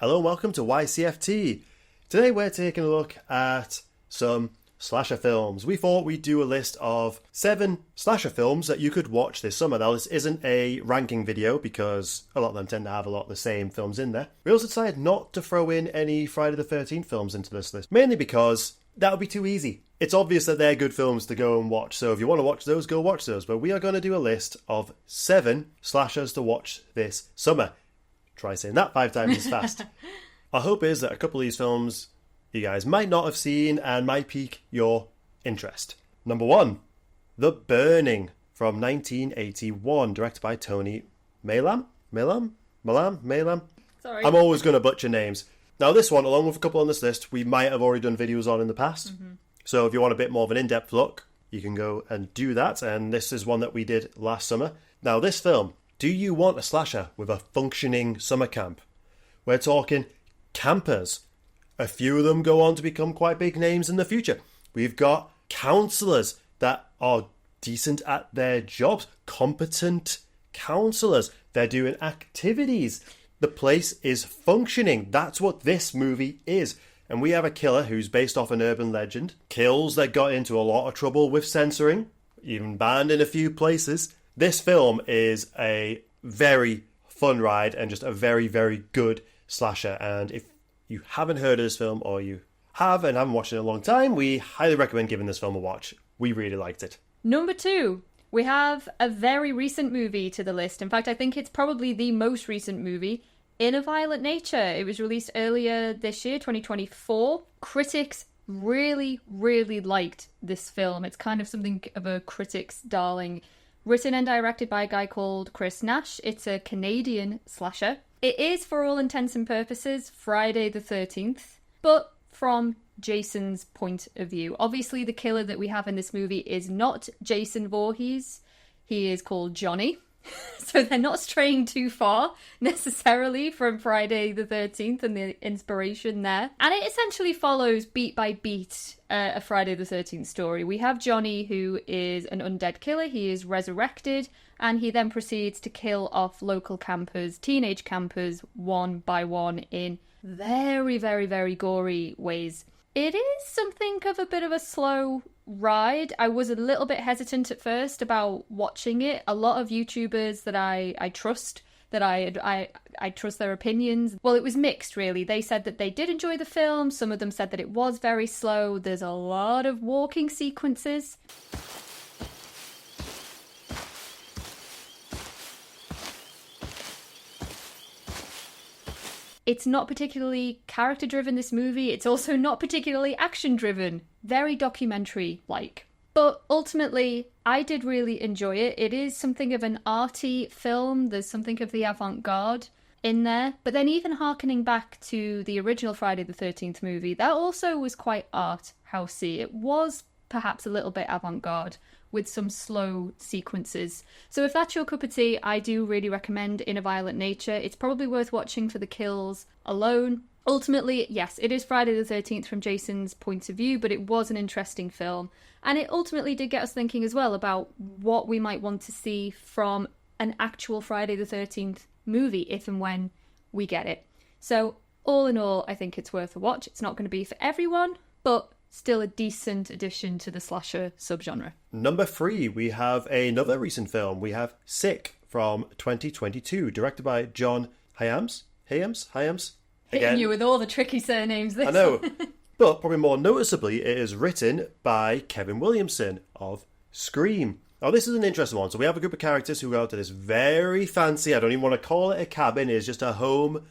Hello and welcome to Ycft. Today we're taking a look at some slasher films. We thought we'd do a list of 7 slasher films that you could watch this summer. Now this isn't a ranking video because a lot of them tend to have a lot of the same films in there. We also decided not to throw in any Friday the 13th films into this list, mainly because that would be too easy. It's obvious that they're good films to go and watch, so if you want to watch those, go watch those. But we are going to do a list of 7 slashers to watch this summer. Try saying that 5 times as fast. Our hope is that a couple of these films you guys might not have seen and might pique your interest. Number 1, The Burning from 1981, directed by Tony Maylam? Sorry. I'm always going to butcher names. Now this one, along with a couple on this list, we might have already done videos on in the past. So if you want a bit more of an in-depth look, you can go and do that. And this is one that we did last summer. Now this film, do you want a slasher with a functioning summer camp? We're talking campers. A few of them go on to become quite big names in the future. We've got counsellors that are decent at their jobs. Competent counsellors. They're doing activities. The place is functioning. That's what this movie is. And we have a killer who's based off an urban legend. Kills that got into a lot of trouble with censoring. Even banned in a few places. This film is a very fun ride and just a very, very good slasher. And if you haven't heard of this film, or you have and haven't watched it in a long time, we highly recommend giving this film a watch. We really liked it. Number 2, we have a very recent movie to the list. In fact, I think it's probably the most recent movie, In a Violent Nature. It was released earlier this year, 2024. Critics really, really liked this film. It's kind of something of a critic's darling. Written and directed by a guy called Chris Nash. It's a Canadian slasher. It is, for all intents and purposes, Friday the 13th, but from Jason's point of view. Obviously, the killer that we have in this movie is not Jason Voorhees. He is called Johnny. So they're not straying too far, necessarily, from Friday the 13th and the inspiration there. And it essentially follows, beat by beat, a Friday the 13th story. We have Johnny, who is an undead killer. He is resurrected, and he then proceeds to kill off local campers, teenage campers, one by one in very, very, very gory ways. It is something of a bit of a slow ride. I was a little bit hesitant at first about watching it. A lot of YouTubers that I trust, that I trust their opinions. Well, it was mixed, really. They said that they did enjoy the film. Some of them said that it was very slow. There's a lot of walking sequences. It's not particularly character-driven, this movie. It's also not particularly action-driven. Very documentary-like. But ultimately, I did really enjoy it. It is something of an arty film. There's something of the avant-garde in there. But then even harkening back to the original Friday the 13th movie, that also was quite art housey. It was perhaps a little bit avant-garde, with some slow sequences. So if that's your cup of tea, I do really recommend In a Violent Nature. It's probably worth watching for the kills alone. Ultimately, yes, it is Friday the 13th from Jason's point of view, but it was an interesting film. And it ultimately did get us thinking as well about what we might want to see from an actual Friday the 13th movie, if and when we get it. So all in all, I think it's worth a watch. It's not going to be for everyone, but still a decent addition to the slasher subgenre. Number 3, we have another recent film. We have Sick from 2022, directed by John Hyams. Hitting you with all the tricky surnames. This. I know. But probably more noticeably, it is written by Kevin Williamson of Scream. Now, this is an interesting one. So we have a group of characters who go to this very fancy, I don't even want to call it a cabin, it's just a home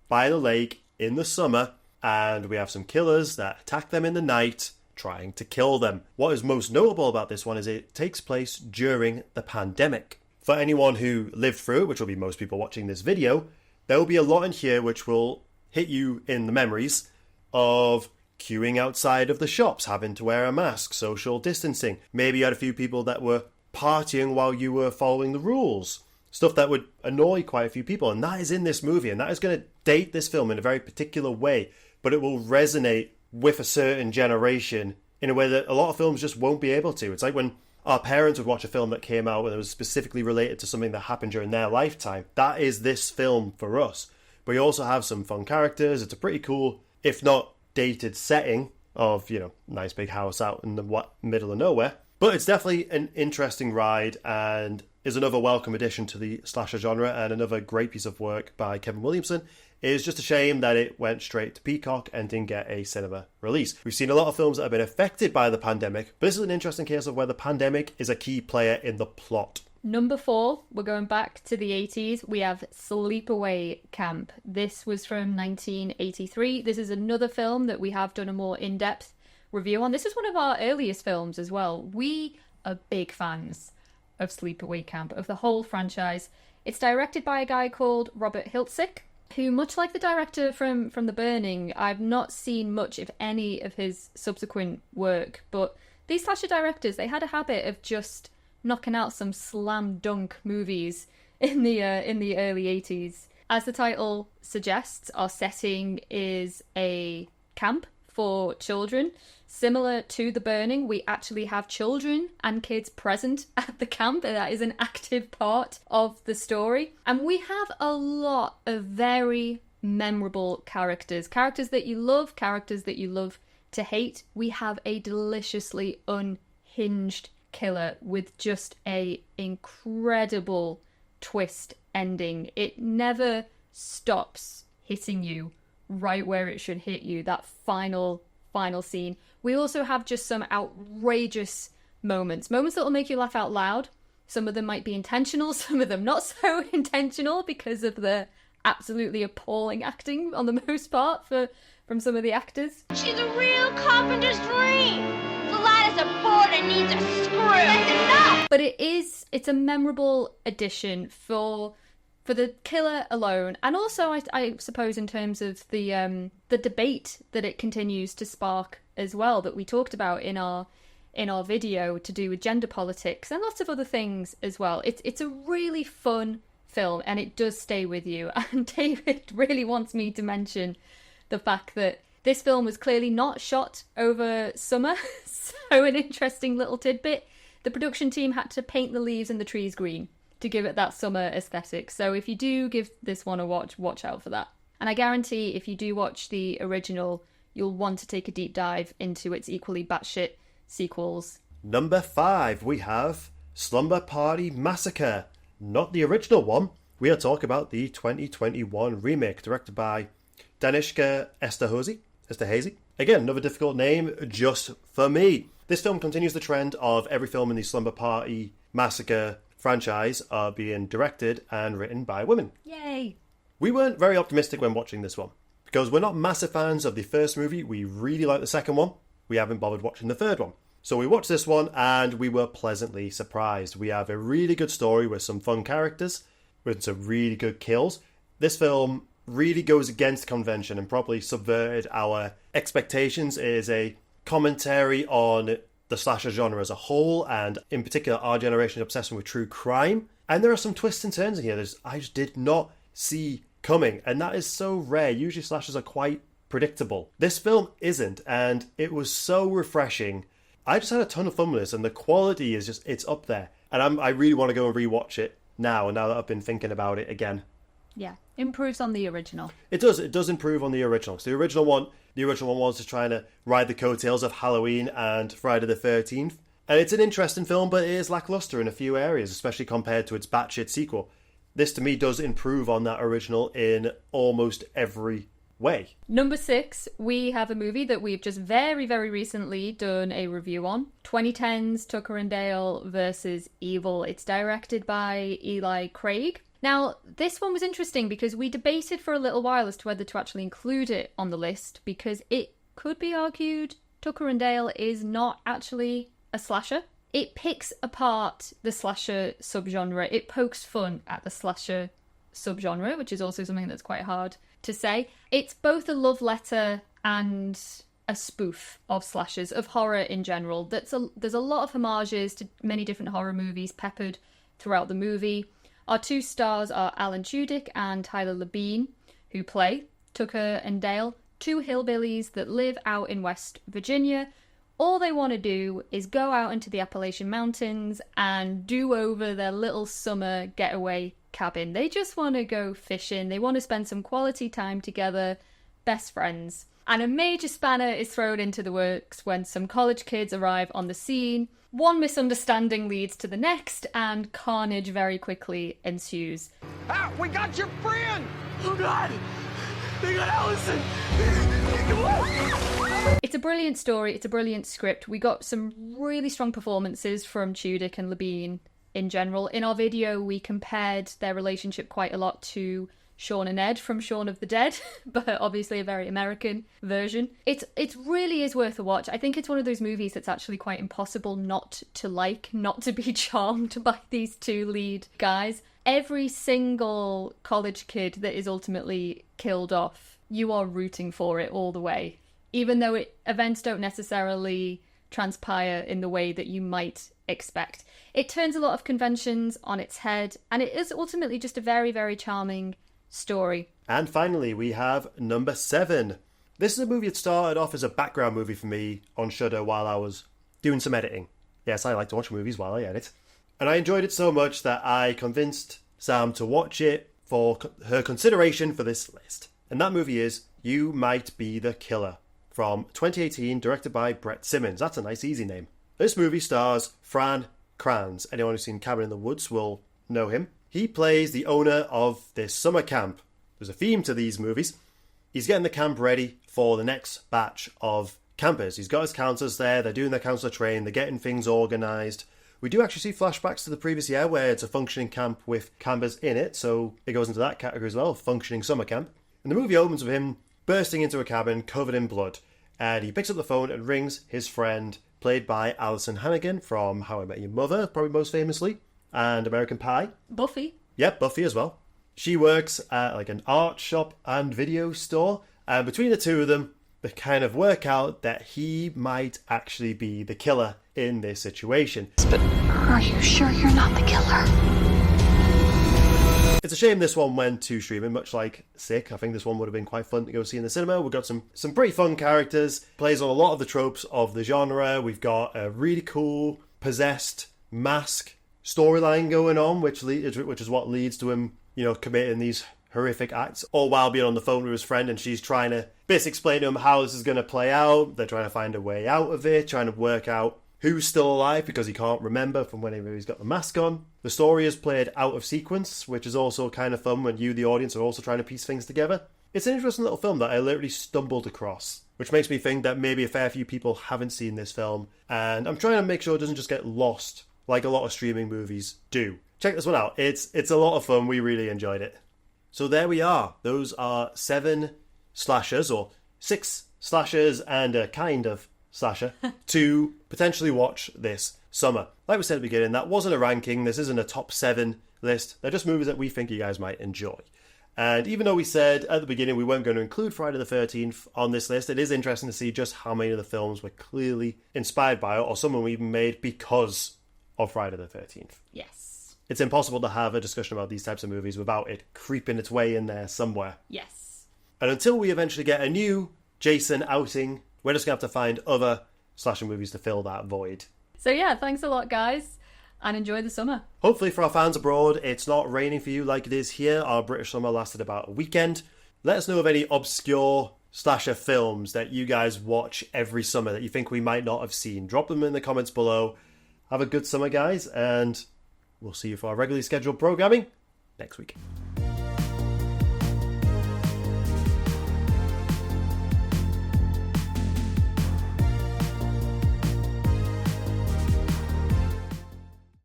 by the lake in the summer. And we have some killers that attack them in the night, trying to kill them. What is most notable about this one is it takes place during the pandemic. For anyone who lived through it, which will be most people watching this video, there will be a lot in here which will hit you in the memories of queuing outside of the shops, having to wear a mask, social distancing. Maybe you had a few people that were partying while you were following the rules. Stuff that would annoy quite a few people. And that is in this movie. And that is going to date this film in a very particular way. But it will resonate with a certain generation in a way that a lot of films just won't be able to. It's like when our parents would watch a film that came out and it was specifically related to something that happened during their lifetime. That is this film for us. but you also have some fun characters. It's a pretty cool, if not dated setting of, nice big house out in the middle of nowhere. But it's definitely an interesting ride and is another welcome addition to the slasher genre and another great piece of work by Kevin Williamson. It's just a shame that it went straight to Peacock and didn't get a cinema release. We've seen a lot of films that have been affected by the pandemic, but this is an interesting case of where the pandemic is a key player in the plot. Number 4, we're going back to the 80s. We have Sleepaway Camp. This was from 1983. This is another film that we have done a more in-depth review on. This is one of our earliest films as well. We are big fans of Sleepaway Camp, of the whole franchise. It's directed by a guy called Robert Hiltzik, who, much like the director from The Burning, I've not seen much, if any, of his subsequent work. But these slasher directors, they had a habit of just knocking out some slam dunk movies in the early 80s. As the title suggests, our setting is a camp for children. Similar to The Burning, we actually have children and kids present at the camp. That is an active part of the story. And we have a lot of very memorable characters. Characters that you love, characters that you love to hate. We have a deliciously unhinged killer with just a incredible twist ending. It never stops hitting you right where it should hit you. That final scene. We also have just some outrageous moments that will make you laugh out loud. Some of them might be intentional, some of them not so intentional because of the absolutely appalling acting on the most part from some of the actors. She's a real carpenter's dream. The lad is a board and needs a screw. That's enough. But it's a memorable addition for the killer alone, and also I suppose in terms of the debate that it continues to spark as well, that we talked about in our video, to do with gender politics and lots of other things as well. It's a really fun film and it does stay with you. And David really wants me to mention the fact that this film was clearly not shot over summer. So an interesting little tidbit: the production team had to paint the leaves and the trees green to give it that summer aesthetic. So if you do give this one a watch out for that. And I guarantee if you do watch the original, you'll want to take a deep dive into its equally batshit sequels. Number 5, we have Slumber Party Massacre. Not the original one. We are talking about the 2021 remake, directed by Danishka Esterhazy. Again, another difficult name just for me. This film continues the trend of every film in the Slumber Party Massacre franchise are being directed and written by women. Yay! We weren't very optimistic when watching this one, because we're not massive fans of the first movie. We really like the second one. We haven't bothered watching the third one. So we watched this one and we were pleasantly surprised. We have a really good story with some fun characters, with some really good kills. This film really goes against convention and probably subverted our expectations. It is a commentary on the slasher genre as a whole, and in particular our generation's obsession with true crime. And there are some twists and turns in here that I just did not see coming, and that is so rare. Usually slashers are quite predictable. This film isn't, and it was so refreshing. I just had a ton of fun with this, and the quality is just, it's up there. And I really want to go and rewatch it now that I've been thinking about it again. Yeah, improves on the original. It does improve on the original. So the original one was just trying to ride the coattails of Halloween and Friday the 13th. And it's an interesting film, but it is lackluster in a few areas, especially compared to its batshit sequel. This, to me, does improve on that original in almost every way. Number 6, we have a movie that we've just very, very recently done a review on. 2010's Tucker and Dale versus Evil. It's directed by Eli Craig. Now, this one was interesting because we debated for a little while as to whether to actually include it on the list, because it could be argued Tucker and Dale is not actually a slasher. It picks apart the slasher subgenre. It pokes fun at the slasher subgenre, which is also something that's quite hard to say. It's both a love letter and a spoof of slashers, of horror in general. There's a lot of homages to many different horror movies peppered throughout the movie. Our two stars are Alan Tudyk and Tyler Labine, who play Tucker and Dale, two hillbillies that live out in West Virginia. All they want to do is go out into the Appalachian Mountains and do over their little summer getaway cabin. They just want to go fishing. They want to spend some quality time together, best friends. And a major spanner is thrown into the works when some college kids arrive on the scene. One misunderstanding leads to the next, and carnage very quickly ensues. Ah, we got your friend! Oh God! They got Allison! It's a brilliant story, it's a brilliant script. We got some really strong performances from Tudyk and Labine in general. In our video, we compared their relationship quite a lot to Shaun and Ed from Shaun of the Dead, but obviously a very American version. It really is worth a watch. I think it's one of those movies that's actually quite impossible not to like, not to be charmed by these two lead guys. Every single college kid that is ultimately killed off, you are rooting for it all the way. Even though events don't necessarily transpire in the way that you might expect. It turns a lot of conventions on its head, and it is ultimately just a very, very charming story. And finally, we have number 7. This is a movie that started off as a background movie for me on Shudder while I was doing some editing. Yes, I like to watch movies while I edit. And I enjoyed it so much that I convinced Sam to watch it for her consideration for this list. And that movie is You Might Be the Killer, from 2018, directed by Brett Simmons. That's a nice, easy name. This movie stars Fran Kranz. Anyone who's seen Cabin in the Woods will know him. He plays the owner of this summer camp. There's a theme to these movies. He's getting the camp ready for the next batch of campers. He's got his counselors there. They're doing their counselor training. They're getting things organised. We do actually see flashbacks to the previous year where it's a functioning camp with campers in it. So it goes into that category as well, functioning summer camp. And the movie opens with him bursting into a cabin covered in blood. And he picks up the phone and rings his friend, played by Alison Hannigan from How I Met Your Mother, probably most famously, and American Pie. Buffy. Yep, Buffy as well. She works at like an art shop and video store, and between the two of them, they kind of work out that he might actually be the killer in this situation. But are you sure you're not the killer? It's a shame this one went to streaming, much like Sick. I think this one would have been quite fun to go see in the cinema. We've got some pretty fun characters, plays on a lot of the tropes of the genre. We've got a really cool possessed mask storyline going on, which is what leads to him, committing these horrific acts, all while being on the phone with his friend, and she's trying to basically explain to him how this is going to play out. They're trying to find a way out of it, trying to work out who's still alive because he can't remember from whenever he's got the mask on. The story is played out of sequence, which is also kind of fun when you, the audience, are also trying to piece things together. It's an interesting little film that I literally stumbled across, which makes me think that maybe a fair few people haven't seen this film, and I'm trying to make sure it doesn't just get lost like a lot of streaming movies do. Check this one out. It's a lot of fun. We really enjoyed it. So there we are. Those are 7 slashers, or 6 slashers and a kind of slasher, to potentially watch this summer. Like we said at the beginning, that wasn't a ranking. This isn't a top 7 list. They're just movies that we think you guys might enjoy. And even though we said at the beginning we weren't going to include Friday the 13th on this list, it is interesting to see just how many of the films were clearly inspired by it, or some of them even made because of Friday the 13th. Yes. It's impossible to have a discussion about these types of movies without it creeping its way in there somewhere. Yes. And until we eventually get a new Jason outing, we're just going to have to find other slasher movies to fill that void. So yeah, thanks a lot, guys, and enjoy the summer. Hopefully for our fans abroad, it's not raining for you like it is here. Our British summer lasted about a weekend. Let us know of any obscure slasher films that you guys watch every summer that you think we might not have seen. Drop them in the comments below. Have a good summer, guys, and we'll see you for our regularly scheduled programming next week.